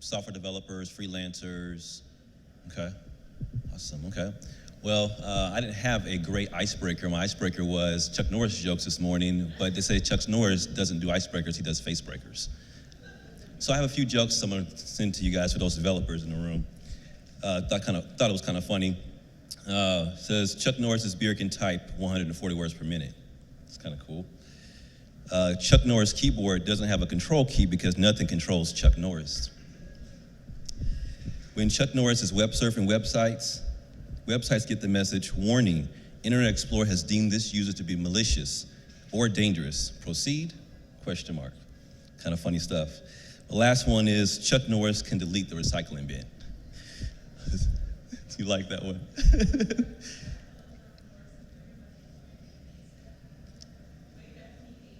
software developers, freelancers. Okay, awesome, okay. Well, I didn't have a great icebreaker. My icebreaker was Chuck Norris jokes this morning, but they say Chuck Norris doesn't do icebreakers, he does face breakers. So I have a few jokes I'm gonna send to you guys for those developers in the room. Thought it was kind of funny. Says Chuck Norris's beer can type 140 words per minute. It's kind of cool. Chuck Norris keyboard doesn't have a control key because nothing controls Chuck Norris. When Chuck Norris is web surfing websites get the message, warning, Internet Explorer has deemed this user to be malicious or dangerous. Proceed? Question mark. Kind of funny stuff. The last one is Chuck Norris can delete the recycling bin. You like that one?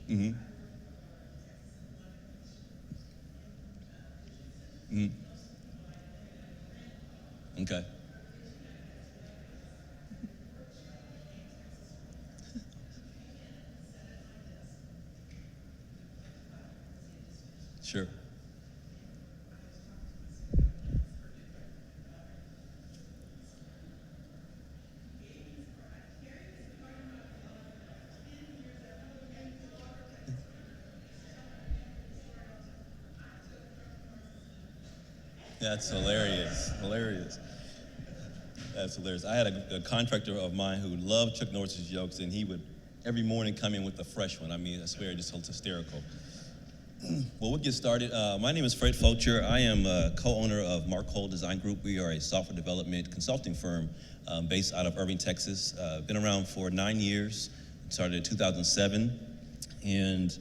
Mm-hmm. Mm-hmm. Okay. Sure. That's hilarious, hilarious. That's hilarious. I had a contractor of mine who loved Chuck Norris's jokes, and he would every morning come in with a fresh one. I mean, I swear, just hysterical. Well, we'll get started. My name is Fred Fulcher. I am a co-owner of Mark Hole Design Group. We are a software development consulting firm based out of Irving, Texas. Been around for 9 years. Started in 2007, and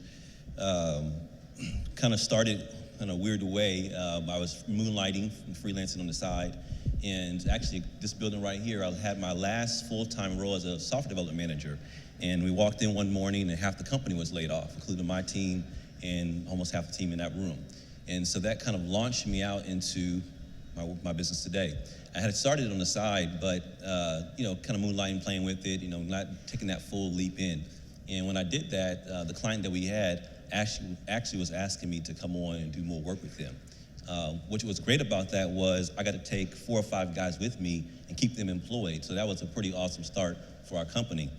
kind of started in a weird way. I was moonlighting and freelancing on the side. And actually, this building right here, I had my last full-time role as a software development manager. And we walked in one morning and half the company was laid off, including my team and almost half the team in that room. And so that kind of launched me out into my business today. I had started on the side, but kind of moonlighting, playing with it, not taking that full leap in. And when I did that, the client that we had actually was asking me to come on and do more work with them. What was great about that was I got to take 4 or 5 guys with me and keep them employed. So that was a pretty awesome start for our company.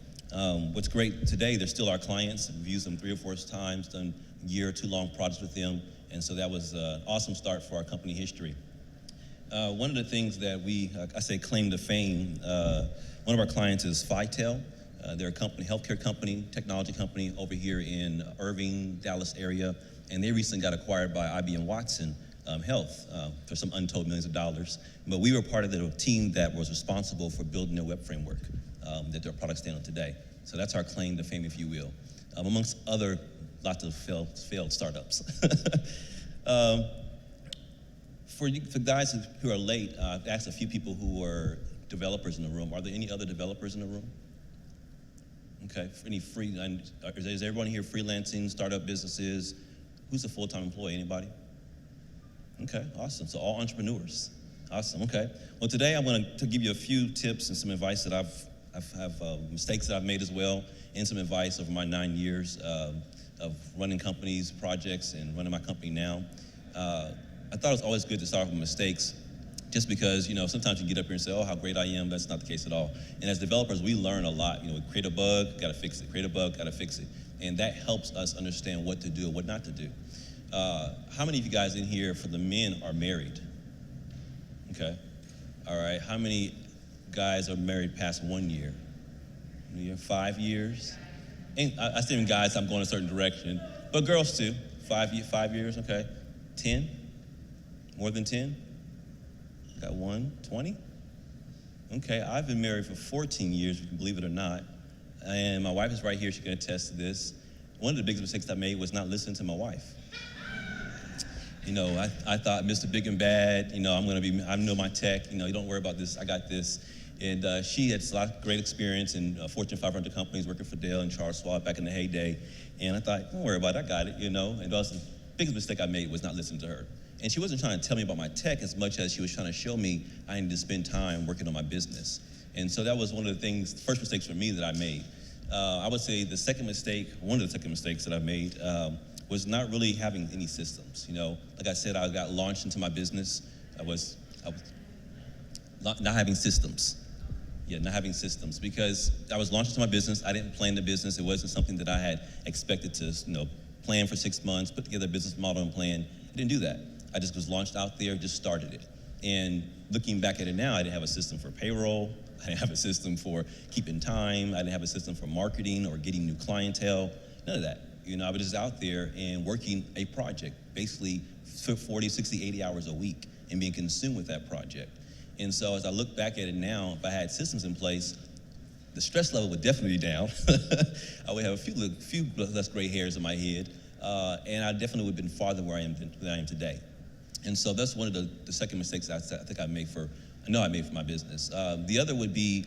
What's great today, they're still our clients. We've used them 3 or 4 times, done a year or 2 long projects with them. And so that was an awesome start for our company history. One of the things that we, I say claim to fame, one of our clients is Phytel. They're a company, healthcare company, technology company over here in Irving, Dallas area. And they recently got acquired by IBM Watson Health for some untold millions of dollars. But we were part of the team that was responsible for building their web framework that their products stand on today. So that's our claim to fame, if you will, amongst other lots of failed startups. For guys who are late, I've asked a few people who are developers in the room. Are there any other developers in the room? Okay, any is everyone here freelancing, startup businesses? Who's a full-time employee, anybody? Okay, awesome, so all entrepreneurs. Awesome, okay. Well, today I'm going to give you a few tips and some advice that I've mistakes that I've made as well, and some advice over my 9 years of running companies, projects, and running my company now. I thought it was always good to start with mistakes, just because, sometimes you get up here and say, oh, how great I am. That's not the case at all. And as developers, we learn a lot. We create a bug, gotta fix it. Create a bug, gotta fix it. And that helps us understand what to do and what not to do. How many of you guys in here, for the men, are married? Okay. All right. How many guys are married past 1 year? 5 years? And I say in guys, I'm going a certain direction, but girls too. 5 years, okay. 10? More than 10? Got 1, 20? Okay, I've been married for 14 years, if you can believe it or not. And my wife is right here, she can attest to this. One of the biggest mistakes I made was not listening to my wife. I thought Mr. Big and Bad, I know my tech, you don't worry about this, I got this. And she had a lot of great experience in Fortune 500 companies, working for Dell and Charles Schwab back in the heyday. And I thought, don't worry about it, I got it, And that was the biggest mistake I made, was not listening to her. And she wasn't trying to tell me about my tech as much as she was trying to show me I needed to spend time working on my business. And so that was one of the first mistakes for me that I made. I would say one of the second mistakes that I made was not really having any systems. Like I said, I got launched into my business. I was not having systems. Yeah, not having systems, because I was launched into my business. I didn't plan the business. It wasn't something that I had expected to, plan for 6 months, put together a business model and plan. I didn't do that. I just was launched out there, just started it. And looking back at it now, I didn't have a system for payroll. I didn't have a system for keeping time. I didn't have a system for marketing or getting new clientele. None of that. I was just out there and working a project, basically 40, 60, 80 hours a week, and being consumed with that project. And so as I look back at it now, if I had systems in place, the stress level would definitely be down. I would have a few less gray hairs in my head, and I definitely would have been farther where I am today. And so that's one of the second mistakes I think I made for my business. The other would be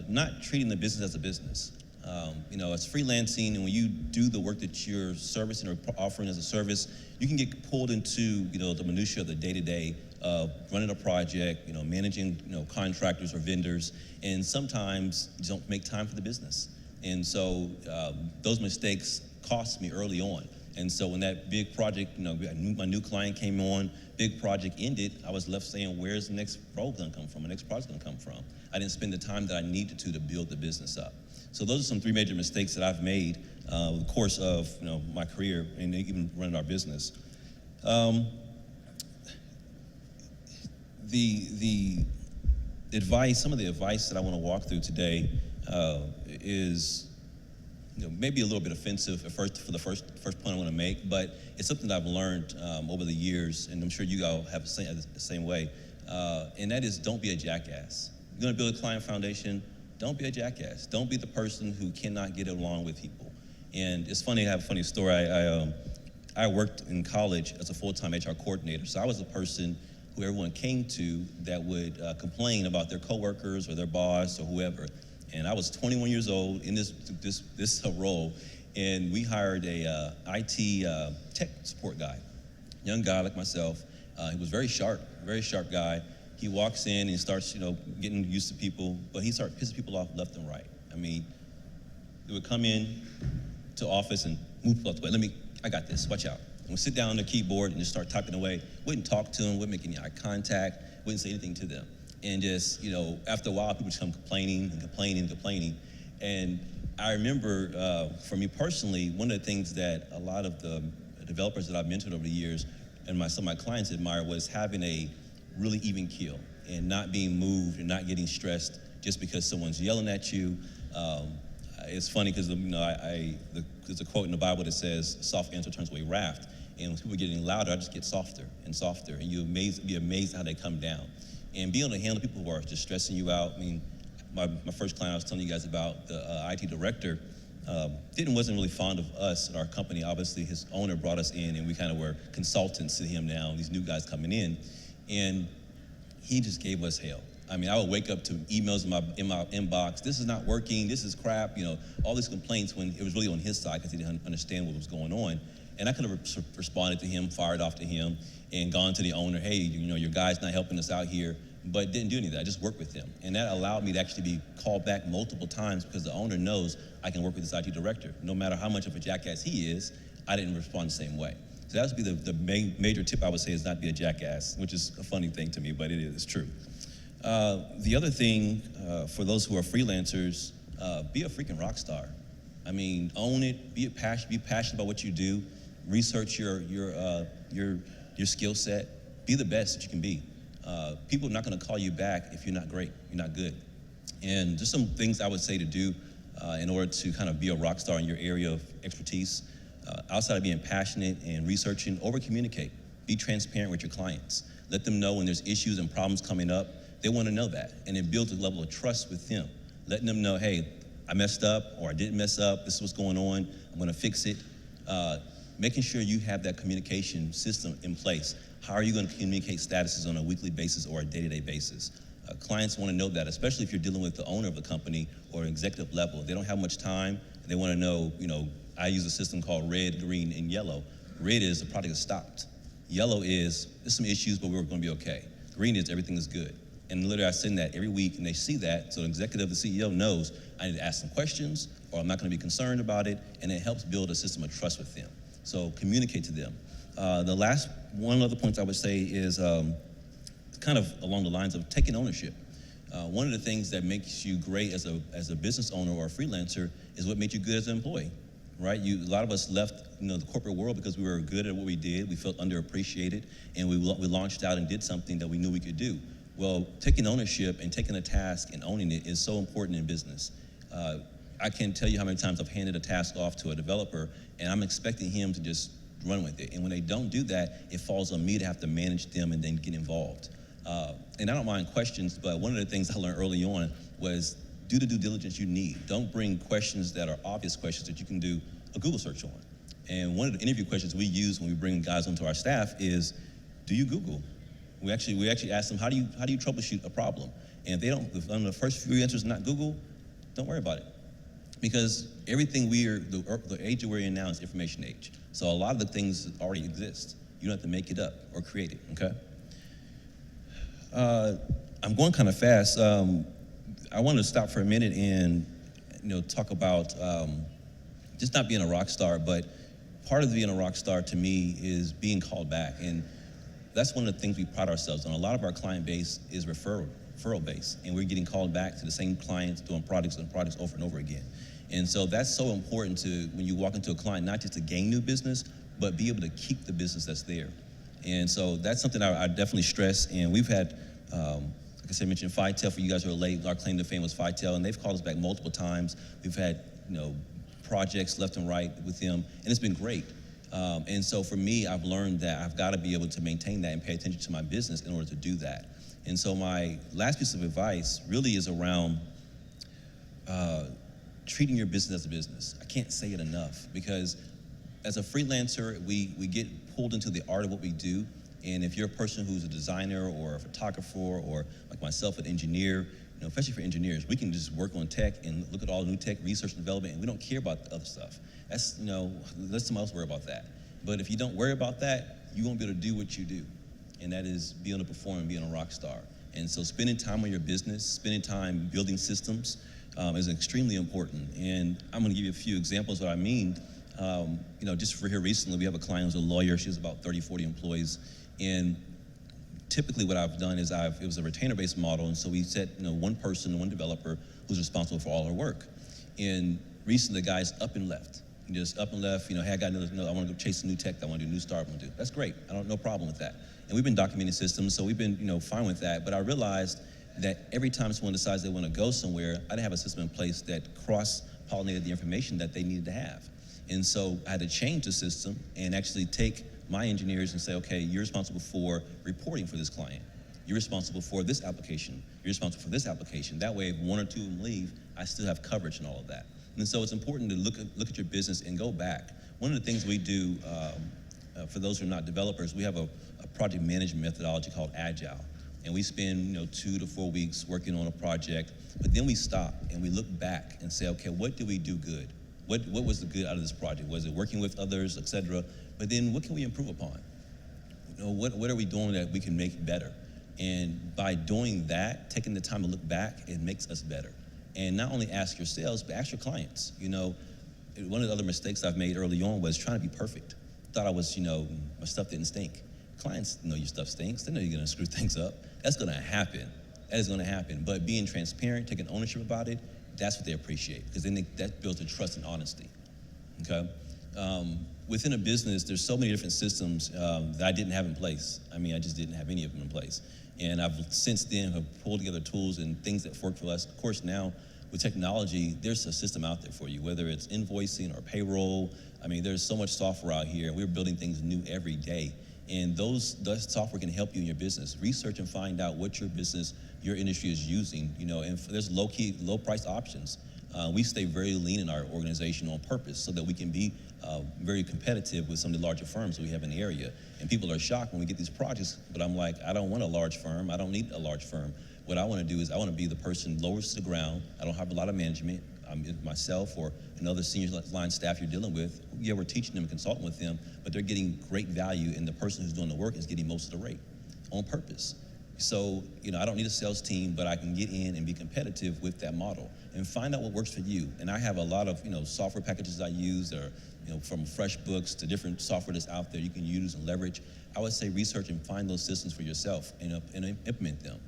not treating the business as a business. As freelancing, and when you do the work that you're servicing or offering as a service, you can get pulled into the minutia of the day-to-day of running a project, managing contractors or vendors, and sometimes you don't make time for the business. And so those mistakes cost me early on. And so when that big project, my new client came on, big project ended, I was left saying, where's the next role gonna come from? The next project gonna come from? I didn't spend the time that I needed to build the business up. So those are some 3 major mistakes that I've made over the course of my career and even running our business. Some of the advice that I want to walk through today is maybe a little bit offensive at first for the first point I want to make, but it's something that I've learned over the years, and I'm sure you all have the same way, and that is, don't be a jackass. You're going to build a client foundation, don't be a jackass. Don't be the person who cannot get along with people. And it's funny, I have a funny story. I worked in college as a full-time HR coordinator, so I was the person who everyone came to that would complain about their coworkers or their boss or whoever. And I was 21 years old in this role, and we hired a IT tech support guy, young guy like myself. He was very sharp guy. He walks in and he starts, getting used to people, but he started pissing people off left and right. I mean, he would come in to office and move people out the way. I got this, watch out. And we'd sit down on the keyboard and just start typing away. Wouldn't talk to them, wouldn't make any eye contact, wouldn't say anything to them. And just, after a while, people just come complaining. And I remember, for me personally, one of the things that a lot of the developers that I've mentored over the years and some of my clients admire was having a really even keel and not being moved and not getting stressed just because someone's yelling at you. It's funny because there's a quote in the Bible that says, "Soft answer turns away wrath." And when people are getting louder, I just get softer and softer, and you'll be amazed how they come down. And being able to handle people who are just stressing you out. I mean, my first client I was telling you guys about, the IT director, wasn't really fond of us at our company. Obviously, his owner brought us in, and we kind of were consultants to him now, these new guys coming in. And he just gave us hell. I mean, I would wake up to emails in my inbox, "This is not working, this is crap," all these complaints, when it was really on his side because he didn't understand what was going on. And I could have responded to him, fired off to him, and gone to the owner, "Hey, your guy's not helping us out here," but didn't do any of that. I just worked with him. And that allowed me to actually be called back multiple times because the owner knows I can work with this IT director. No matter how much of a jackass he is, I didn't respond the same way. So that would be the major tip I would say, is not be a jackass, which is a funny thing to me, but it's true. The other thing, for those who are freelancers, be a freaking rock star. I mean, own it, be passionate about what you do, research your skill set, be the best that you can be. People are not gonna call you back if you're not great, you're not good. And just some things I would say to do in order to kind of be a rock star in your area of expertise. Outside of being passionate and researching, over-communicate. Be transparent with your clients. Let them know when there's issues and problems coming up. They want to know that, and it builds a level of trust with them. Letting them know, hey, I messed up, or I didn't mess up, this is what's going on, I'm gonna fix it. Making sure you have that communication system in place. How are you gonna communicate statuses on a weekly basis or a day-to-day basis? Clients wanna know that, especially if you're dealing with the owner of the company or executive level. They don't have much time, they wanna know, I use a system called red, green, and yellow. Red is the product is stopped. Yellow is, there's some issues, but we're gonna be okay. Green is everything is good. And literally I send that every week, and they see that, so the executive, the CEO knows I need to ask some questions, or I'm not gonna be concerned about it, and it helps build a system of trust with them. So communicate to them. The last one of the points I would say is kind of along the lines of taking ownership. One of the things that makes you great as a business owner or a freelancer is what made you good as an employee, right? A lot of us left the corporate world because we were good at what we did, we felt underappreciated, and we launched out and did something that we knew we could do. Well, taking ownership and taking a task and owning it is so important in business. I can't tell you how many times I've handed a task off to a developer and I'm expecting him to just run with it. And when they don't do that, it falls on me to have to manage them and then get involved. And I don't mind questions, but one of the things I learned early on was do the due diligence you need. Don't bring questions that are obvious questions that you can do a Google search on. And one of the interview questions we use when we bring guys onto our staff is, do you Google? We actually ask them, how do you troubleshoot a problem? And if they don't, if on the first few answers not Google, don't worry about it. Because everything the age that we're in now is information age. So a lot of the things already exist. You don't have to make it up or create it, okay? I'm going kind of fast. I want to stop for a minute and talk about just not being a rock star, but part of being a rock star to me is being called back. And that's one of the things we pride ourselves on. A lot of our client base is referral based, and we're getting called back to the same clients doing products and products over and over again. And so that's so important to when you walk into a client, not just to gain new business, but be able to keep the business that's there. And so that's something I definitely stress. And we've had, like I said, mentioned FITEL. For you guys who are late, our claim to fame was FITEL, and they've called us back multiple times. We've had projects left and right with them, and it's been great. And so for me, I've learned that I've got to be able to maintain that and pay attention to my business in order to do that. And so my last piece of advice really is around treating your business as a business. I can't say it enough, because as a freelancer, we get pulled into the art of what we do. And if you're a person who's a designer or a photographer or like myself, an engineer, especially for engineers, we can just work on tech and look at all the new tech, research and development, and we don't care about the other stuff. That's, let someone else worry about that. But if you don't worry about that, you won't be able to do what you do. And that is be able to perform and being a rock star. And so spending time on your business, spending time building systems is extremely important. And I'm gonna give you a few examples of what I mean. Just for here recently, we have a client who's a lawyer. She has about 30, 40 employees. And typically what I've done is it was a retainer-based model, and so we set one person, one developer who's responsible for all her work. And recently the guy's up and left. He just up and left, hey, I got another, I want to go chase new tech, I want to do new start, I want to do. That's great, no problem with that. And we've been documenting systems, so we've been fine with that. But I realized that every time someone decides they want to go somewhere, I didn't have a system in place that cross-pollinated the information that they needed to have. And so I had to change the system and actually take my engineers and say, okay, you're responsible for reporting for this client. You're responsible for this application. You're responsible for this application. That way, if one or two of them leave, I still have coverage and all of that. And so it's important to look at your business and go back. One of the things we do, for those who are not developers, we have a project management methodology called Agile. And we spend 2 to 4 weeks working on a project, but then we stop and we look back and say, okay, what did we do good? What was the good out of this project? Was it working with others, et cetera? But then what can we improve upon? What are we doing that we can make better? And by doing that, taking the time to look back, it makes us better. And not only ask yourselves, but ask your clients. One of the other mistakes I've made early on was trying to be perfect. Thought I was, my stuff didn't stink. Clients know your stuff stinks. They know you're gonna screw things up. That's gonna happen. That is gonna happen. But being transparent, taking ownership about it, that's what they appreciate, because then that builds the trust and honesty, okay? Within a business, there's so many different systems that I didn't have in place. I just didn't have any of them in place. And I've since then have pulled together tools and things that work for us. Of course, now with technology, there's a system out there for you, whether it's invoicing or payroll. There's so much software out here, and we're building things new every day. And that software can help you in your business. Research and find out what your business, your industry is using, and there's low price options. We stay very lean in our organization on purpose so that we can be very competitive with some of the larger firms we have in the area. And people are shocked when we get these projects, but I'm like, I don't want a large firm. I don't need a large firm. What I want to do is I want to be the person lowest to the ground. I don't have a lot of management. Myself or another senior line staff you're dealing with, yeah, we're teaching them and consulting with them, but they're getting great value, and the person who's doing the work is getting most of the rate on purpose. So, I don't need a sales team, but I can get in and be competitive with that model and find out what works for you. And I have a lot of, software packages I use, or, from FreshBooks to different software that's out there you can use and leverage. I would say research and find those systems for yourself and implement them.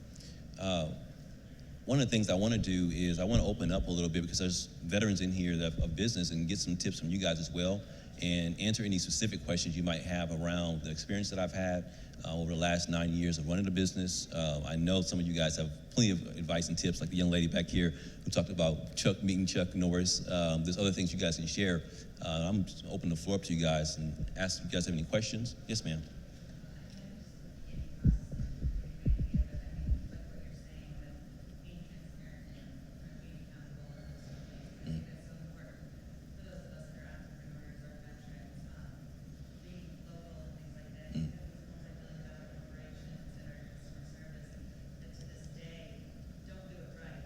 One of the things I want to do is I want to open up a little bit, because there's veterans in here of business, and get some tips from you guys as well, and answer any specific questions you might have around the experience that I've had over the last 9 years of running a business. I know some of you guys have plenty of advice and tips, like the young lady back here who talked about meeting Chuck Norris. There's other things you guys can share. I'm just open the floor up to you guys and ask if you guys have any questions. Yes, ma'am.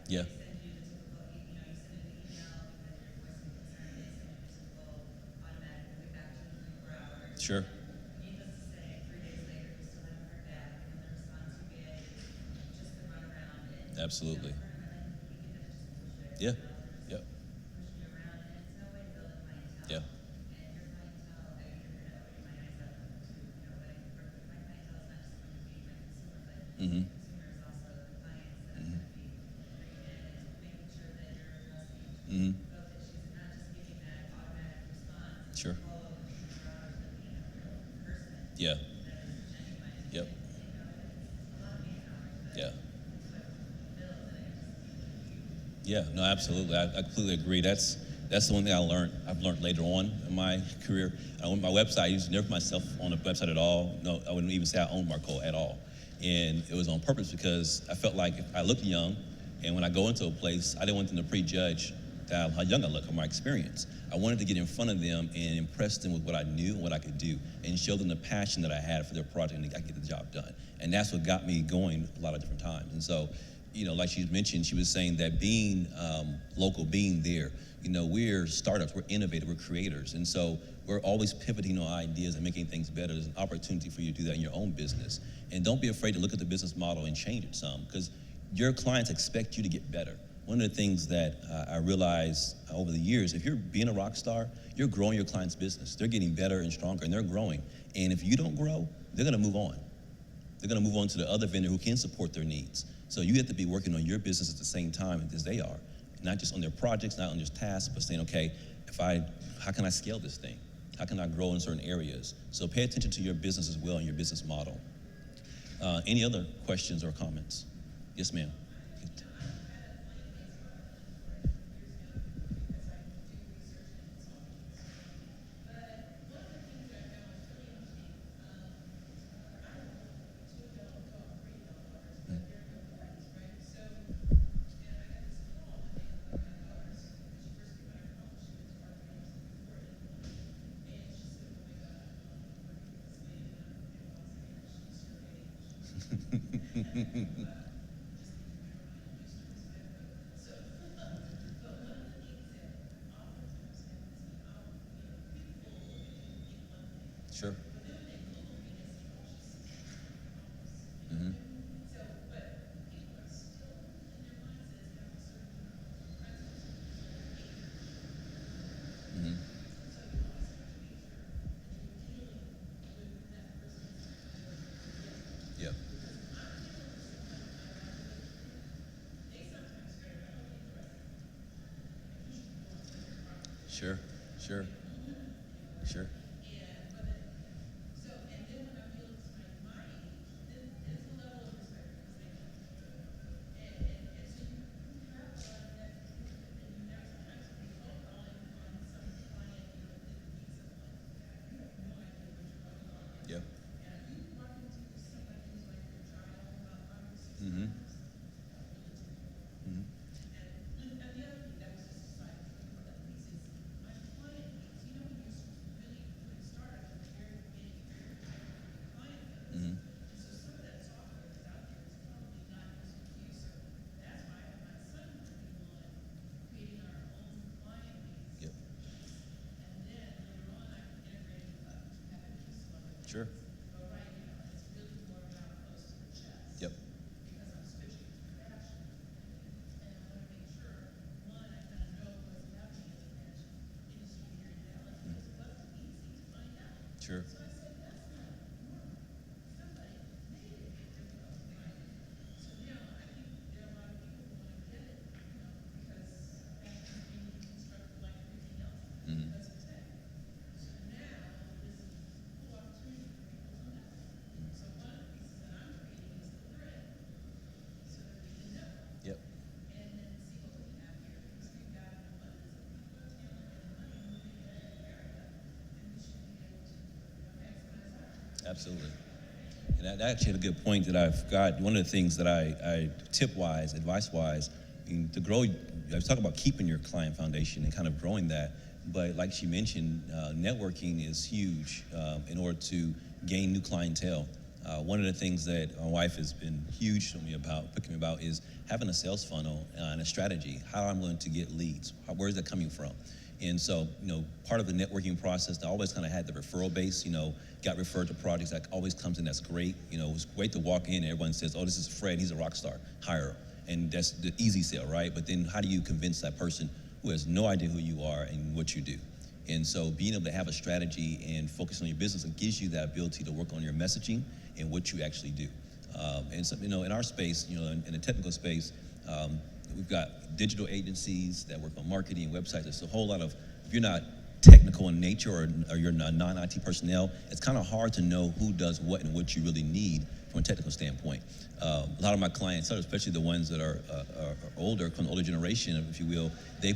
Yeah. Sure. Absolutely. Yeah. Yep. Yeah. Mm-hmm. Mm-hmm. Sure. Yeah. Yep. Yeah. Yeah. No, absolutely. I completely agree. That's the one thing I've learned later on in my career. On my website, I used to never put myself on a website at all. No, I wouldn't even say I owned Marco at all. And it was on purpose, because I felt like I looked young, and when I go into a place, I didn't want them to prejudge how young I look or my experience. I wanted to get in front of them and impress them with what I knew and what I could do, and show them the passion that I had for their project, and I get the job done. And that's what got me going a lot of different times. And so, like she mentioned, she was saying that being local, being there, we're startups, we're innovative, we're creators. And so we're always pivoting on ideas and making things better. There's an opportunity for you to do that in your own business. And don't be afraid to look at the business model and change it some, because your clients expect you to get better. One of the things that I realized over the years, if you're being a rock star, you're growing your client's business. They're getting better and stronger, and they're growing. And if you don't grow, they're gonna move on. They're gonna move on to the other vendor who can support their needs. So you have to be working on your business at the same time as they are, not just on their projects, not on their tasks, but saying, okay, how can I scale this thing? How can I grow in certain areas? So pay attention to your business as well and your business model. Any other questions or comments? Yes, ma'am. Sure. Mm-hmm. Mm-hmm. Yeah. Sure. Sure. Sure. Yeah. Mm-hmm. Mm-hmm. Mm-hmm. Yep. Sure. Yep. sure. Hmm. Yep. Absolutely. And that actually had a good point that I've got. One of the things that I tip-wise, advice-wise, to grow, I was talking about keeping your client foundation and kind of growing that. But like she mentioned, networking is huge in order to gain new clientele. One of the things that my wife has been huge to me about, picking me about, is having a sales funnel and a strategy. How I'm going to get leads. Where is that coming from? And so, part of the networking process, I always kind of had the referral base, got referred to projects that always comes in, that's great. It was great to walk in and everyone says, oh, this is Fred, he's a rock star, hire him. And that's the easy sale, right? But then how do you convince that person who has no idea who you are and what you do? And so being able to have a strategy and focus on your business, it gives you that ability to work on your messaging and what you actually do. And so, in our space, in the technical space, we've got digital agencies that work on marketing, websites. There's a whole lot of, if you're not technical in nature or you're non-IT personnel, it's kind of hard to know who does what and what you really need from a technical standpoint. A lot of my clients, especially the ones that are older, from the older generation, if you will, they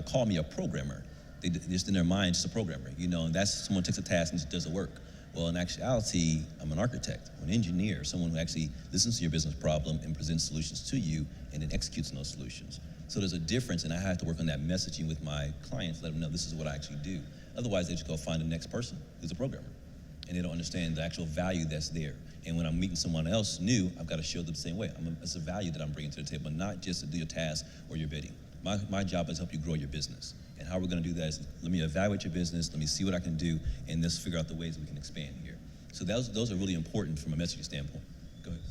call me a programmer. They just in their mind, just a programmer, and that's someone who takes a task and just does the work. Well, in actuality, I'm an architect, an engineer, someone who actually listens to your business problem and presents solutions to you and then executes on those solutions. So there's a difference, and I have to work on that messaging with my clients, let them know this is what I actually do. Otherwise, they just go find the next person who's a programmer, and they don't understand the actual value that's there. And when I'm meeting someone else new, I've got to show them the same way. It's a value that I'm bringing to the table, not just to do your task or your bidding. My job is to help you grow your business. And how we're going to do that is, let me evaluate your business, let me see what I can do, and let's figure out the ways we can expand here. So those are really important from a messaging standpoint. Go ahead.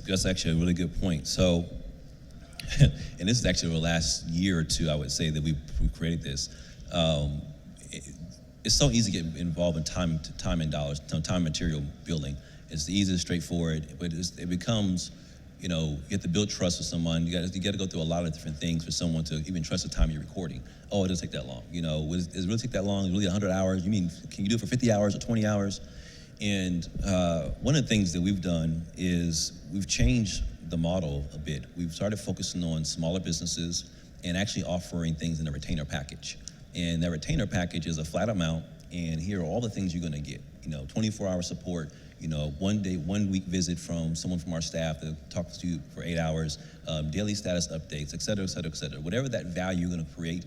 That's actually a really good point. So, and this is actually the last year or two, I would say, that we created this. It's so easy to get involved in time and dollars, time material building. It's the easiest, straightforward, but it becomes, you have to build trust with someone. You got to go through a lot of different things for someone to even trust the time you're recording. Oh, it doesn't take that long. Does it really take that long? It's really 100 hours? You mean, can you do it for 50 hours or 20 hours? And one of the things that we've done is we've changed the model a bit. We've started focusing on smaller businesses and actually offering things in a retainer package. And that retainer package is a flat amount, and here are all the things you're gonna get. 24-hour support, 1 week visit from someone from our staff that talks to you for 8 hours, daily status updates, et cetera, et cetera, et cetera. Whatever that value you're gonna create,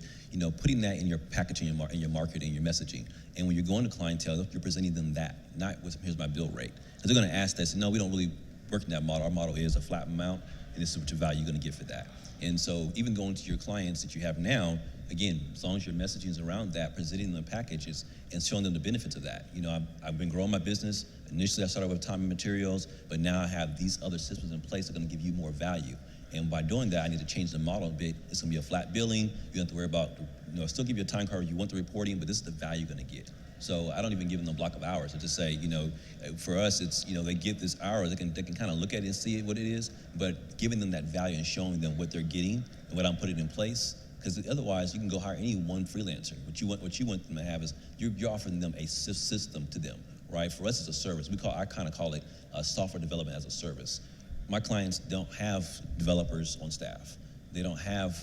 putting that in your packaging, in your marketing, your messaging. And when you're going to clientele, you're presenting them that, not with, here's my bill rate. Because they're gonna ask that, no, we don't really work in that model. Our model is a flat amount, and this is what your value you're gonna get for that. And so even going to your clients that you have now, again, as long as your messaging is around that, presenting them packages and showing them the benefits of that. I've been growing my business. Initially, I started with time and materials, but now I have these other systems in place that are gonna give you more value. And by doing that, I need to change the model a bit. It's gonna be a flat billing. You don't have to worry about, still give you a time card, you want the reporting, but this is the value you're gonna get. So I don't even give them a block of hours. I just say, for us, it's, they get this hour, they can kind of look at it and see what it is, but giving them that value and showing them what they're getting and what I'm putting in place. Because otherwise, you can go hire any one freelancer. What you want them to have is you're offering them a system to them, right? For us, it's a service. I kind of call it software development as a service. My clients don't have developers on staff. They don't have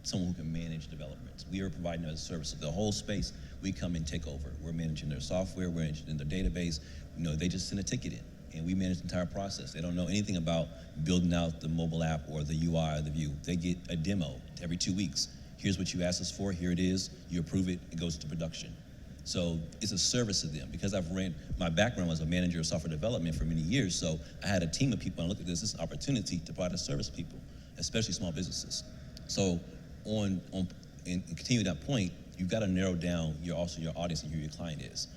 someone who can manage developments. We are providing them as a service. So the whole space, we come and take over. We're managing their software, we're managing their database. They just send a ticket in, and we manage the entire process. They don't know anything about building out the mobile app or the UI or the view. They get a demo every 2 weeks. Here's what you asked us for, here it is, you approve it, it goes to production. So it's a service to them because my background was a manager of software development for many years. So I had a team of people, and I looked at this as an opportunity to provide a service to people, especially small businesses. So and continue that point, you've got to narrow down your audience and who your client is.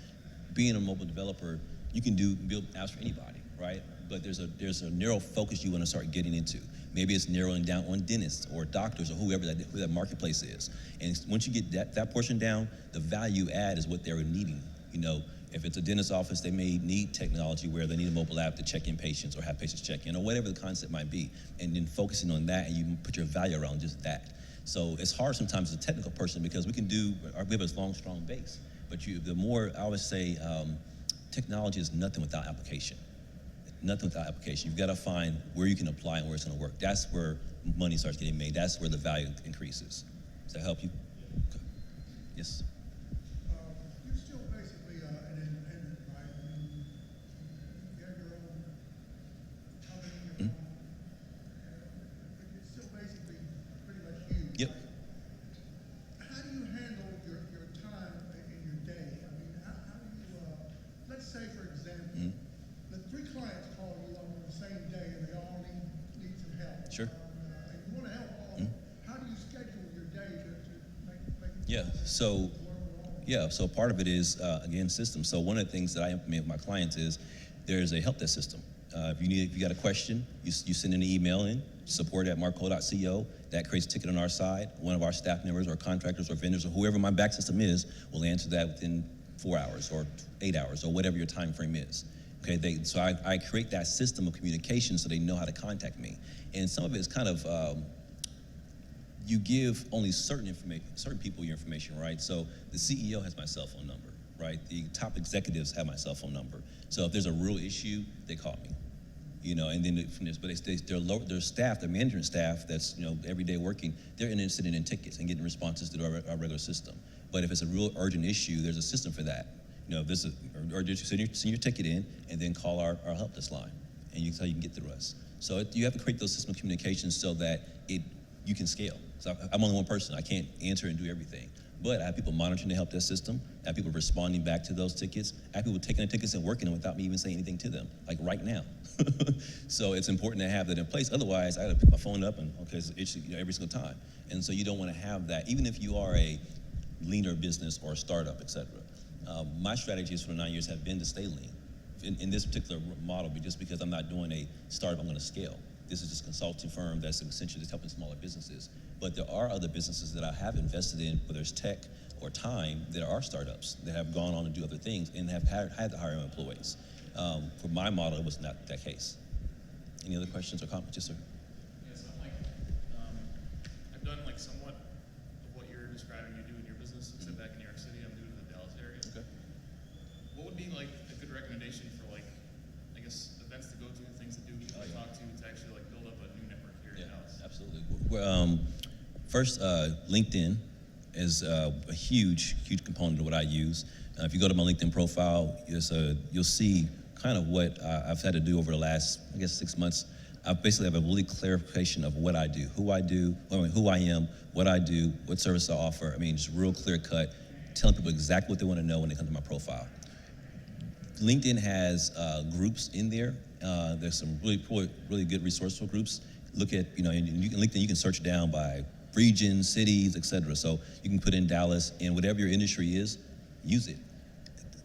Being a mobile developer, you can build apps for anybody, right? But there's a narrow focus you want to start getting into. Maybe it's narrowing down on dentists or doctors or who that marketplace is. And once you get that portion down, the value add is what they're needing. You know, if it's a dentist office, they may need technology where they need a mobile app to check in patients or have patients check in or whatever the concept might be. And then focusing on that, and you put your value around just that. So it's hard sometimes as a technical person because we have a long, strong base. But the more, I always say, technology is nothing without application. Nothing without application. You've got to find where you can apply and where it's going to work. That's where money starts getting made. That's where the value increases. Does that help you? Okay. Yes. You're still basically an independent, right? I mean, you have your own company, but it's still basically pretty much you. Yep. Right? How do you handle your time in your day? I mean, how do you, let's say, for example, the 3 clients call you on the same day and they all need some help. Sure. And you want to help all of them. How do you schedule your day to make Yeah. So part of it is again systems. So one of the things that I implement with my clients is there's a help desk system. If you got a question, you send an email in support@marco.co. That creates a ticket on our side. One of our staff members or contractors or vendors or whoever my back system is will answer that within 4 hours or 8 hours or whatever your time frame is. Okay, so I create that system of communication so they know how to contact me. And some of it is kind of, you give only certain people your information, right? So the CEO has my cell phone number, right? The top executives have my cell phone number. So if there's a real issue, they call me. You know, and then from this, but their staff, their management staff that's, you know, every day working, they're interested in tickets and getting responses to our regular system. But if it's a real urgent issue, there's a system for that. You know, this is, or just send your ticket in and then call our help desk line, and that's how you can get through us. So you have to create those system of communications so that you can scale. So I'm only one person. I can't answer and do everything. But I have people monitoring the help desk system. I have people responding back to those tickets. I have people taking the tickets and working them without me even saying anything to them, like right now. So it's important to have that in place. Otherwise, I got to pick my phone up and it's itchy, you know, every single time. And so you don't want to have that, even if you are a leaner business or a startup, et cetera. My strategies for the 9 years have been to stay lean in this particular model, just because I'm not doing a startup, I'm going to scale. This is just a consulting firm that's essentially just helping smaller businesses. But there are other businesses that I have invested in, whether it's tech or time, that are startups that have gone on to do other things and have had to hire employees. For my model, it was not that case. Any other questions or comments? Yes, sir. Yeah, so I've done somewhat of what you're describing you do in your business, except back in New York City. I'm new to the Dallas area. Okay. What would be a good recommendation for events to go to, things to do, people to talk to actually build up a new network here in Dallas? Absolutely. First, LinkedIn is a huge component of what I use. If you go to my LinkedIn profile, you'll see kind of what I've had to do over the last, 6 months. I basically have a really clarification of what I do, who I am, what I do, what service I offer. Just real clear cut, telling people exactly what they want to know when they come to my profile. LinkedIn has groups in there. There's some really good resourceful groups. Look at, in LinkedIn, you can search down by regions, cities, et cetera. So you can put in Dallas, and whatever your industry is, use it.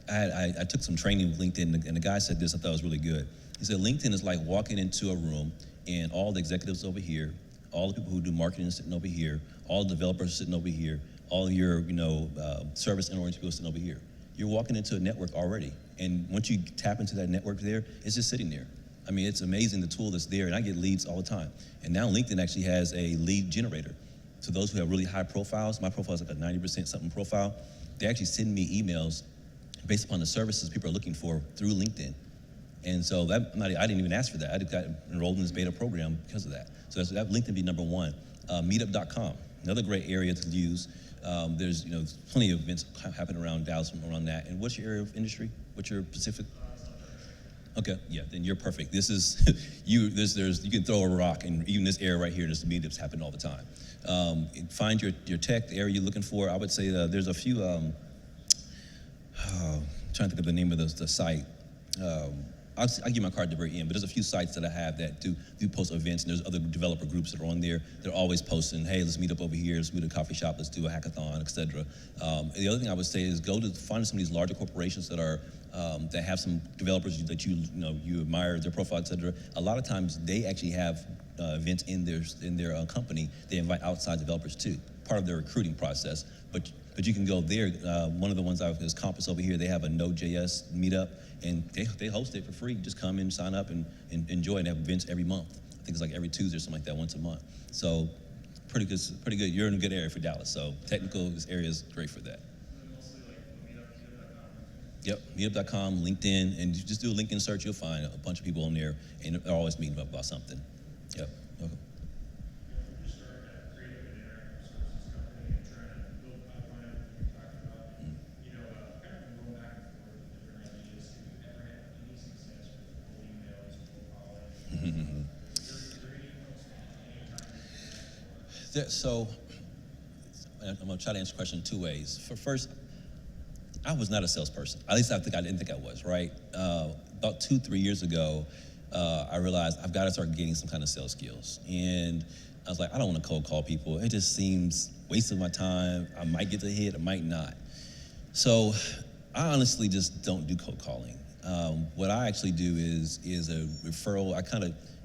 I took some training with LinkedIn, and the guy said this, I thought was really good. He said, LinkedIn is like walking into a room, and all the executives over here, all the people who do marketing are sitting over here, all the developers are sitting over here, all your service and oriented people sitting over here. You're walking into a network already, and once you tap into that network there, it's just sitting there. It's amazing the tool that's there, and I get leads all the time. And now LinkedIn actually has a lead generator. So those who have really high profiles, my profile is like a 90% something profile, they actually send me emails based upon the services people are looking for through LinkedIn. And so I didn't even ask for that. I got enrolled in this beta program because of that. So that LinkedIn be number one. Meetup.com, another great area to use. There's plenty of events happening around Dallas around that. And what's your area of industry? What's your Pacific? Okay, yeah, then you're perfect. This is you can throw a rock, and even this area right here, there's meetups happen all the time. Find your tech, the area you're looking for. I would say there's a few Trying to think of the name of the site. I'll give you my card at the very end, but there's a few sites that I have that do post events, and there's other developer groups that are on there. They're always posting, hey, let's meet up over here, let's meet at a coffee shop, let's do a hackathon, etc. The other thing I would say is go to find some of these larger corporations that are that have some developers that you admire their profile, etc. A lot of times they actually have events in their company. They invite outside developers too, part of their recruiting process. But you can go there. One of the ones is Compass over here. They have a Node.js meetup, and they host it for free. Just come in, sign up, and enjoy. And they have events every month. I think it's like every Tuesday or something like that, once a month. So pretty good. You're in a good area for Dallas. So technical, this area is great for that. And mostly like meetup.com. Yep, meetup.com, LinkedIn, and you just do a LinkedIn search. You'll find a bunch of people on there, and they're always meeting up about something. Yep. Okay. We're starting a creative and interactive services company and trying to build pipeline, like you talked about. Kind of going back and forth with different ideas. Have you ever had any success with cold emails, cold calling? Is there any points any time? So I'm going to try to answer the question in two ways. For first, I was not a salesperson. At least I didn't think I was, right? About 2-3 years ago, I realized I've got to start getting some kind of sales skills. And I was like, I don't want to cold call people. It just seems waste of my time. I might get the hit, I might not. So I honestly just don't do cold calling. What I actually do is a referral.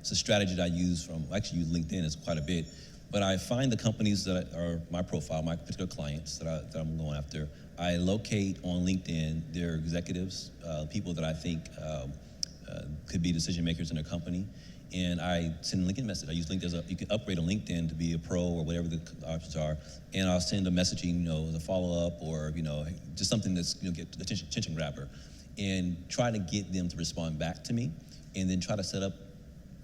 It's a strategy that I use I actually use LinkedIn as quite a bit. But I find the companies that are my profile, my particular clients that I'm going after. I locate on LinkedIn their executives, people that I think could be decision makers in their company, and I send a LinkedIn message. I use LinkedIn you can upgrade on LinkedIn to be a pro or whatever the options are, and I'll send a messaging, as a follow up or just something that's get attention grabber, and try to get them to respond back to me, and then try to set up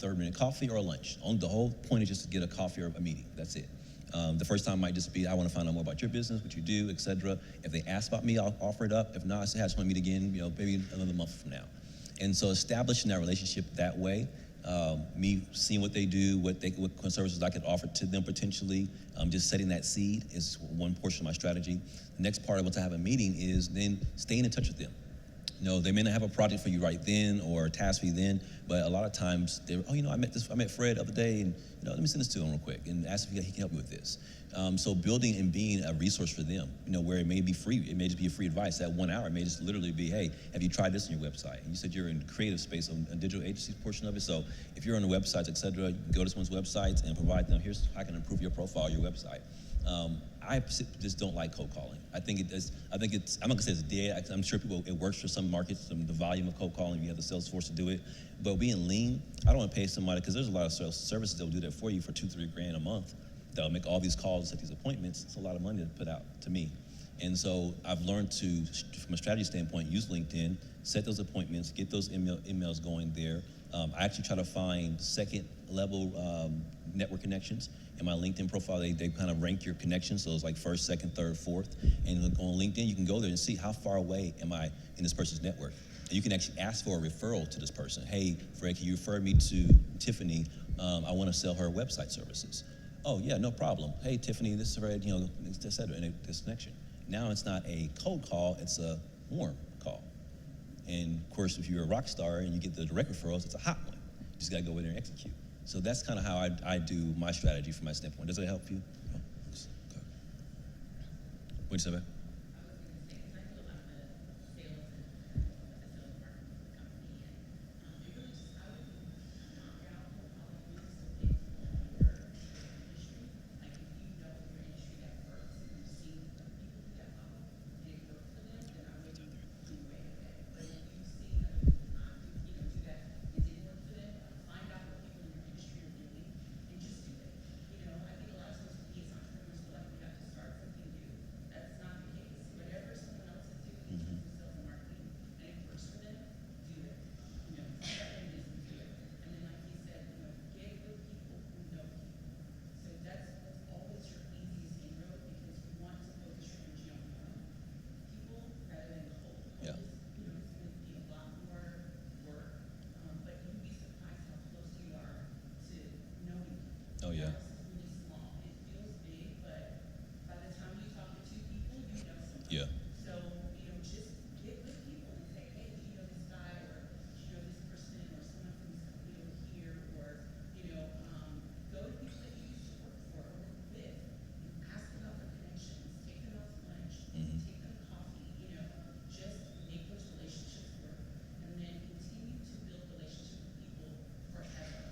30-minute coffee or a lunch. The whole point is just to get a coffee or a meeting. That's it. The first time might just be, I want to find out more about your business, what you do, etc. If they ask about me, I'll offer it up. If not, I say, I just want to meet again, maybe another month from now. And so establishing that relationship that way, me seeing what they do, what services I could offer to them potentially, just setting that seed is one portion of my strategy. The next part of once I have a meeting is then staying in touch with them. They may not have a project for you right then or a task for you then, but a lot of times they're, I met Fred the other day, and let me send this to him real quick and ask if he can help me with this. So building and being a resource for them, where it may be free, it may just be a free advice. That 1 hour may just literally be, hey, have you tried this on your website? And you said you're in the creative space, on a digital agency portion of it. So if you're on the websites, etc., you can go to someone's websites and provide them, here's how I can improve your profile, your website. I just don't like cold calling. I'm not gonna say it's dead. I'm sure it works for some markets, the volume of cold calling, you have the sales force to do it. But being lean, I don't want to pay somebody, because there's a lot of sales services that will do that for you for $2-3 grand a month. They'll make all these calls, set these appointments. It's a lot of money to put out to me. And so I've learned to, from a strategy standpoint, use LinkedIn, set those appointments, get those emails going there. I actually try to find second level network connections. In my LinkedIn profile, they kind of rank your connections, so it's like first, second, third, fourth. And on LinkedIn, you can go there and see how far away am I in this person's network. And you can actually ask for a referral to this person. Hey, Fred, can you refer me to Tiffany? I want to sell her website services. Oh yeah, no problem. Hey Tiffany, this is Fred, et cetera, and this connection. Now it's not a cold call, it's a warm call. And of course, if you're a rock star and you get the direct referrals, it's a hot one. You just gotta go in there and execute. So that's kind of how I do my strategy from my standpoint. Does it help you? No? Okay. What'd you say, babe?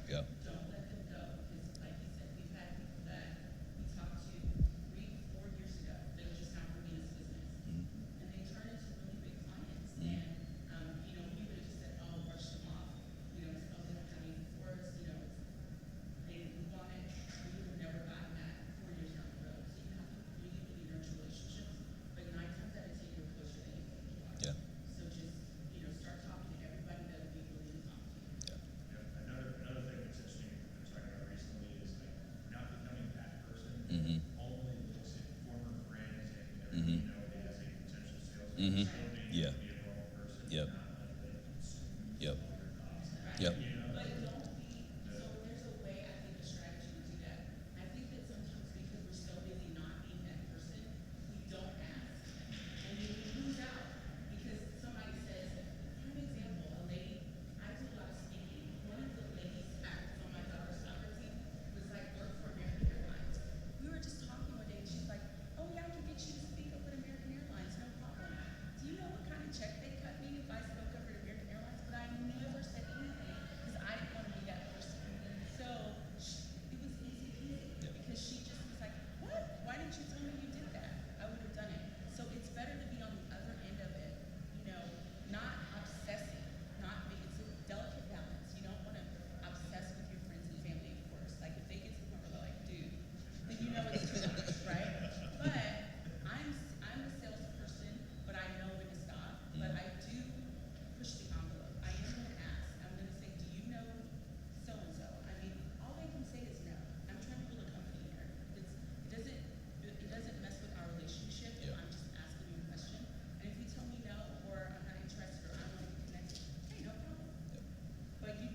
Yeah. Don't let them go, because like you said, we've had people that we talked to 3, 4 years ago, they were just not for me as business. And they turned into really big clients, and, you know, we would have just said, oh, brush them off, you know, oh, they don't have any for us, you know, they move on it, we would have never gotten that 4 years down the road. So you have to really, really nurture relationships, but 9 times out of 10, you're closer than you think you are. Yeah. So just, you know, start talking to everybody that would be willing to talk to you. Yeah. Yeah, another thing that's interesting we've been talking about recently is like not becoming that person. Mhm. Only looks at former friends and Mhm. everything, you know, as a potential sales. Mhm. Still being Yeah. to be a normal person. Yep. Not let them consume Yep. all your thoughts. Yep. You know? But don't be, so there's a way, I think, a strategy to do that. I think that sometimes because we're so busy not being that person, we don't ask. And then we lose out because somebody says, for example, a lady, I do a lot of speaking. One of the ladies on my daughter's soccer team was like, work for American Airlines. We were just talking one day and she's like, oh yeah, I can get you to speak up at American Airlines, no problem. Do you know what kind of check they cut me if I spoke up at American Airlines? But I never said anything because I didn't want to be that person. So it was easy peasy because she just was like, what? Why didn't you tell me you did that? I would have done it. So it's better to be on the other end of it, you know, not obsessing, not making it's a delicate balance. You don't want to obsess with your friends and family, of course. Like if they get to the point where they're like, dude, then you know it's too much, right? But I'm a salesperson, but I know when to stop. But I do push the envelope. I am going to ask. I'm going to say, do you know so and so? I mean, all they can say is no. I'm trying to build a company here. It doesn't mess with our relationship if Yeah. I'm just asking you a question. And if you tell me no, or I'm not interested, or I don't want to be connected, hey, no problem. But you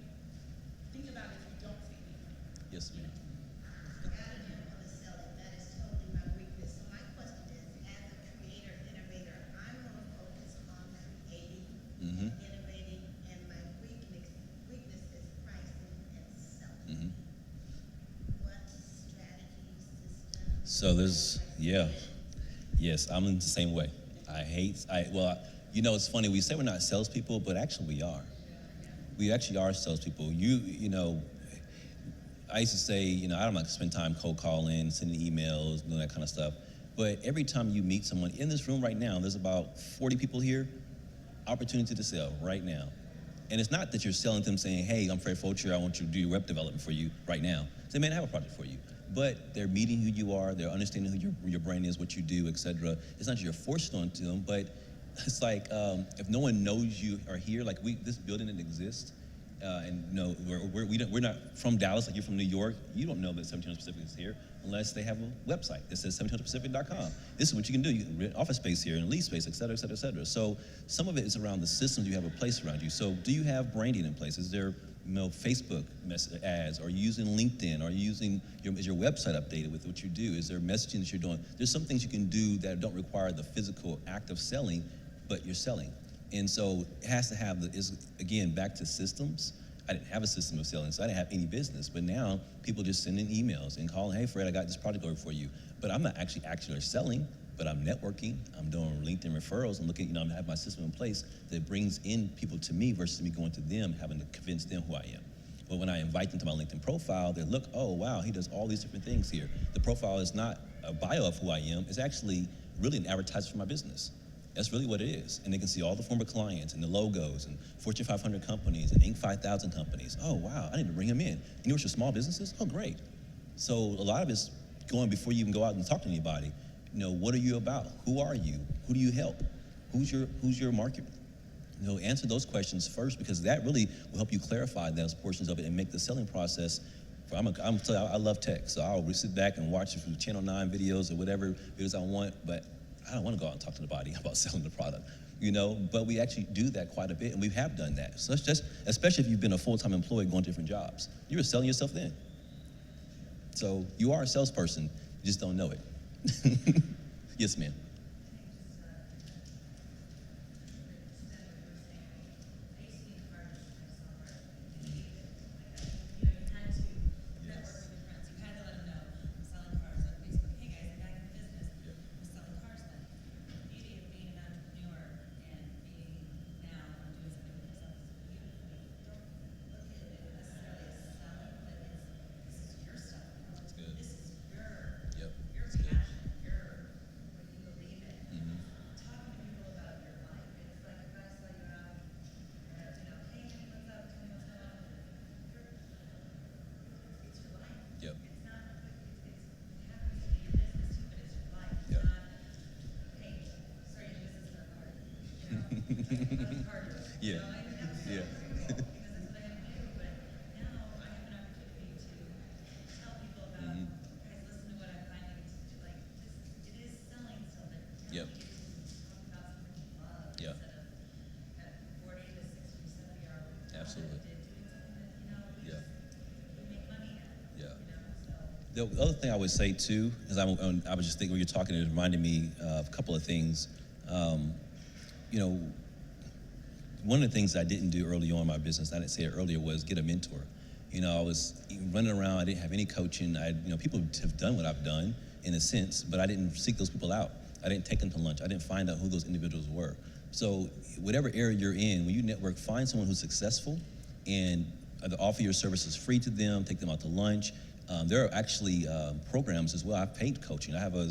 think about it if you don't say anything. Yes, ma'am. Avenue of the selling, that is totally my weakness. So my question is, as a creator, innovator, I'm gonna focus on creating, Mhm. innovating, and my weakness is pricing and selling. Mhm. What strategies, systems? So there's, yeah, yes, I'm in the same way. You know, it's funny, we say we're not salespeople, but actually we are. We actually are salespeople. You know, I used to say, you know, I don't like to spend time cold calling, sending emails, doing that kind of stuff. But every time you meet someone in this room right now, there's about 40 people here, opportunity to sell right now. And it's not that you're selling them saying, hey, I'm Fred Fulcher, I want you to do your web development for you right now. They may not have a project for you. But they're meeting who you are, they're understanding who your brand is, what you do, et cetera. It's not that you're forced onto them, but it's like if no one knows you are here, like this building didn't exist, and you know, we're not from Dallas, like you're from New York, you don't know that 1700 Pacific is here unless they have a website that says 1700pacific.com. This is what you can do. You can rent office space here and lease space, et cetera, et cetera, et cetera. So some of it is around the systems you have in place around you. So do you have branding in place? Is there Facebook ads? Are you using LinkedIn? Are you using is your website updated with what you do? Is there messaging that you're doing? There's some things you can do that don't require the physical act of selling, but you're selling. And so it has to have again, back to systems. I didn't have a system of selling, so I didn't have any business. But now people just sending emails and calling, hey Fred, I got this project over for you. But I'm not actually selling, but I'm networking, I'm doing LinkedIn referrals, I'm looking, I have my system in place that brings in people to me versus me going to them, having to convince them who I am. But when I invite them to my LinkedIn profile, they look, oh wow, he does all these different things here. The profile is not a bio of who I am, it's actually really an advertisement for my business. That's really what it is. And they can see all the former clients and the logos and Fortune 500 companies and Inc. 5000 companies. Oh, wow, I need to bring them in. You know what your small businesses? Oh, great. So a lot of it's going before you even go out and talk to anybody. You know, what are you about? Who are you? Who do you help? Who's your market? You know, answer those questions first because that really will help you clarify those portions of it and make the selling process. I'm telling you, I love tech, so I'll sit back and watch from Channel 9 videos or whatever videos I want, but I don't want to go out and talk to nobody about selling the product, you know, but we actually do that quite a bit, and we have done that. So it's just, especially if you've been a full-time employee going to different jobs, you were selling yourself then. So you are a salesperson, you just don't know it. Yes, ma'am. Yeah. know, and that was so Yeah. surreal, because that's what I had to do, but now I have an opportunity to tell people about, Mhm. guys, listen to what I'm finding, it's like, just, it is selling still, but now Yep. we get to talk about something we love, Yeah. instead of that 40 to 60, 70-hour job Absolutely. that we did, doing something that, you know, Yeah. we make money at, Yeah. you know, so. The other thing I would say too, is I was just thinking when you're talking, it reminded me of a couple of things. You know, one of the things I didn't do early on in my business, I didn't say it earlier, was get a mentor. You know, I was running around, I didn't have any coaching. People have done what I've done in a sense, but I didn't seek those people out. I didn't take them to lunch. I didn't find out who those individuals were. So whatever area you're in, when you network, find someone who's successful and either offer your services free to them, take them out to lunch. There are actually programs as well. I've paid coaching. I have a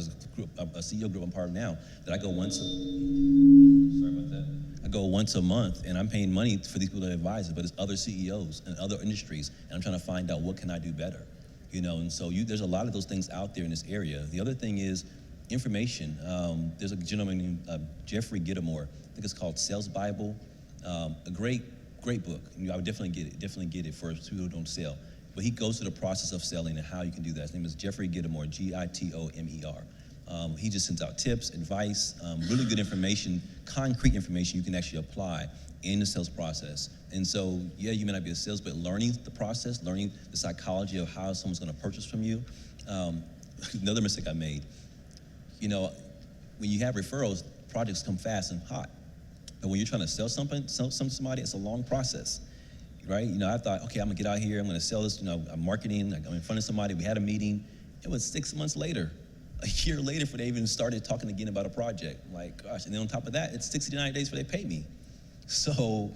CEO group I'm part of now that I go once a month, and I'm paying money for these people to advise it, but it's other CEOs and other industries, and I'm trying to find out what can I do better, and so there's a lot of those things out there in this area. The other thing is information. There's a gentleman named Jeffrey Gittimore. I think it's called Sales Bible. A great book. I would definitely get it for people who don't sell. But he goes through the process of selling and how you can do that. His name is Jeffrey Gittimore, Gitomer. He just sends out tips, advice, really good information, concrete information you can actually apply in the sales process. And so, yeah, you may not be a sales, but learning the process, learning the psychology of how someone's going to purchase from you. Another mistake I made, when you have referrals, projects come fast and hot. But when you're trying to sell something to somebody, it's a long process, right? I thought, okay, I'm gonna get out here, I'm gonna sell this, I'm marketing, I'm in front of somebody, we had a meeting. It was 6 months later, a year later before they even started talking again about a project. I'm like, gosh, and then on top of that, it's 60 to 90 days before they pay me. So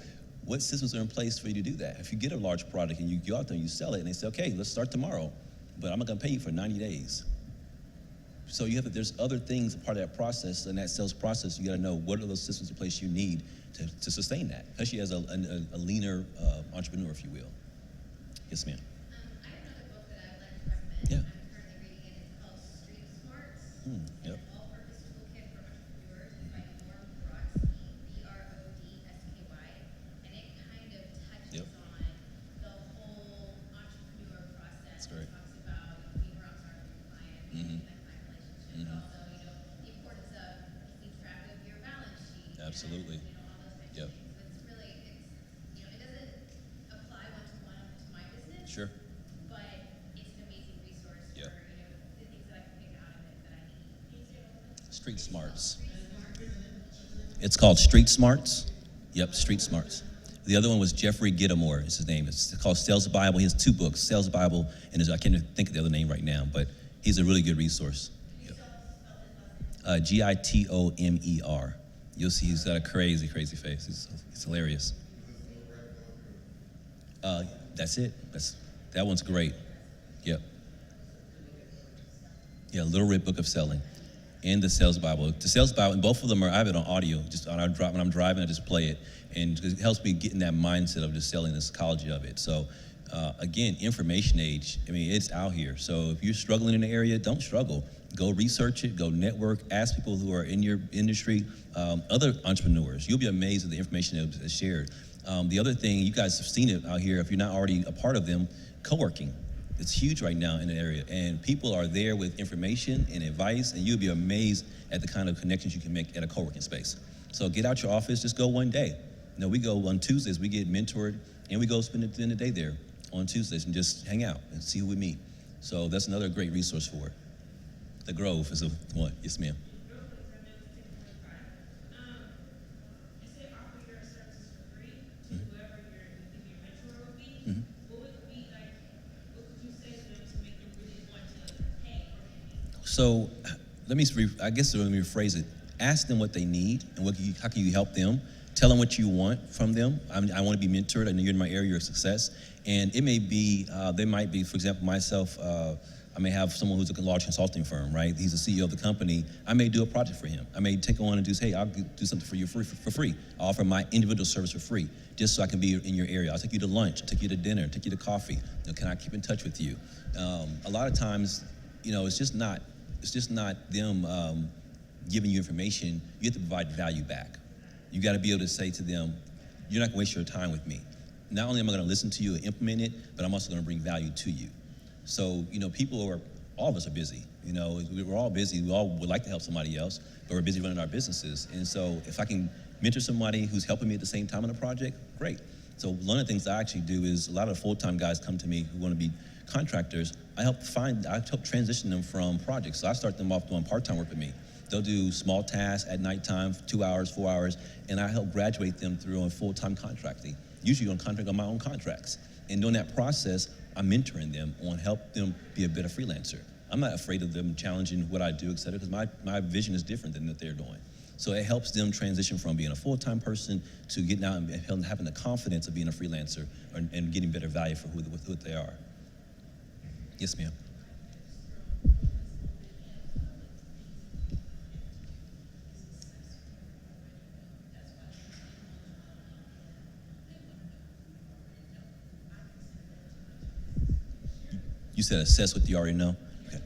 what systems are in place for you to do that? If you get a large product and you go out there and you sell it and they say, okay, let's start tomorrow, but I'm not gonna pay you for 90 days. So there's other things, a part of that process, and that sales process, you gotta know what are those systems in place you need to sustain that, especially as a leaner entrepreneur, if you will. Yes, ma'am. I have another book that I would like to recommend. Yeah. I'm currently reading it. It's called Street Smarts. Yep. It's an all-purpose toolkit for entrepreneurs by Norm Brodsky, Brodsky, and it kind of touches Yep. on the whole entrepreneur process. That's great. It talks about being rock star with your client, Mhm. that client relationship, but also the importance of keeping track of your balance sheet. Absolutely. And, all those types Yep. of things. It doesn't apply one-to-one to my business. Sure. But it's an amazing resource Yeah. for, the things that I can pick out of it that I need. Street Smarts. It's called Street Smarts. Yep, Street Smarts. The other one was Jeffrey Gittimore is his name. It's called Sales Bible. He has 2 books, Sales Bible, and I can't even think of the other name right now, but he's a really good resource. Yep. Gitomer. You'll see he's got a crazy, crazy face. He's hilarious. That's it. That one's great. Yep. Yeah, Little Red Book of Selling and the Sales Bible. The Sales Bible, and both of them I have it on audio. Just when I'm driving, I just play it, and it helps me get in that mindset of just selling, the psychology of it. So, again, information age. It's out here. So if you're struggling in the area, don't struggle. Go research it. Go network. Ask people who are in your industry, other entrepreneurs. You'll be amazed at the information that's shared. The other thing, you guys have seen it out here. If you're not already a part of them, co-working. It's huge right now in the area, and people are there with information and advice, and you'll be amazed at the kind of connections you can make at a co-working space. So get out your office, just go one day. We go on Tuesdays, we get mentored, and we go spend the day there on Tuesdays and just hang out and see who we meet. So that's another great resource for it. The Grove is one. Yes, ma'am. Real quick, I know it's 10:45. You say offer your services for free to whoever your mentor would be. Mhm. What would it be like? What would you say to them to make them really want to pay for it? So let me rephrase it. Ask them what they need and how can you help them. Tell them what you want from them. I want to be mentored. I know you're in my area of success. And it may be, they might be, for example, myself, I may have someone who's a large consulting firm, right? He's the CEO of the company. I may do a project for him. I may take on and do, hey, I'll do something for you for free. I'll offer my individual service for free, just so I can be in your area. I'll take you to lunch, take you to dinner, take you to coffee. Can I keep in touch with you? A lot of times, it's just not them giving you information. You have to provide value back. You got to be able to say to them, you're not gonna waste your time with me. Not only am I gonna listen to you and implement it, but I'm also gonna bring value to you. So, all of us are busy. We're all busy. We all would like to help somebody else, but we're busy running our businesses. And so if I can mentor somebody who's helping me at the same time on a project, great. So one of the things I actually do is a lot of full-time guys come to me who want to be contractors. I help transition them from projects. So I start them off doing part-time work with me. They'll do small tasks at nighttime, 2 hours, 4 hours, and I help graduate them through on full-time contracting, usually on my own contracts. And during that process, I'm mentoring them on help them be a better freelancer. I'm not afraid of them challenging what I do, et cetera, because my vision is different than what they're doing. So it helps them transition from being a full-time person to getting out and having the confidence of being a freelancer and getting better value for who they are. Yes, ma'am. You said assess what you already know? Okay.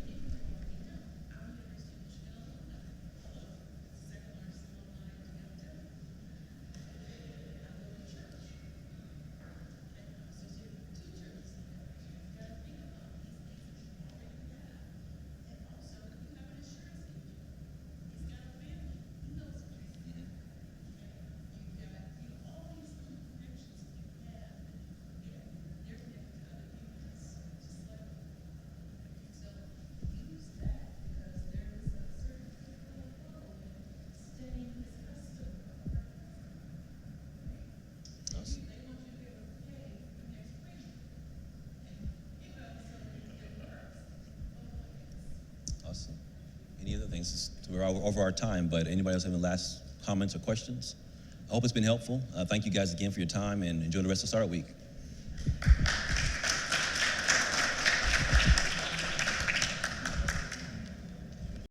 Awesome. Awesome. Any other things? We're over our time, but anybody else have any last comments or questions? I hope it's been helpful. Thank you guys again for your time and enjoy the rest of Startup Week.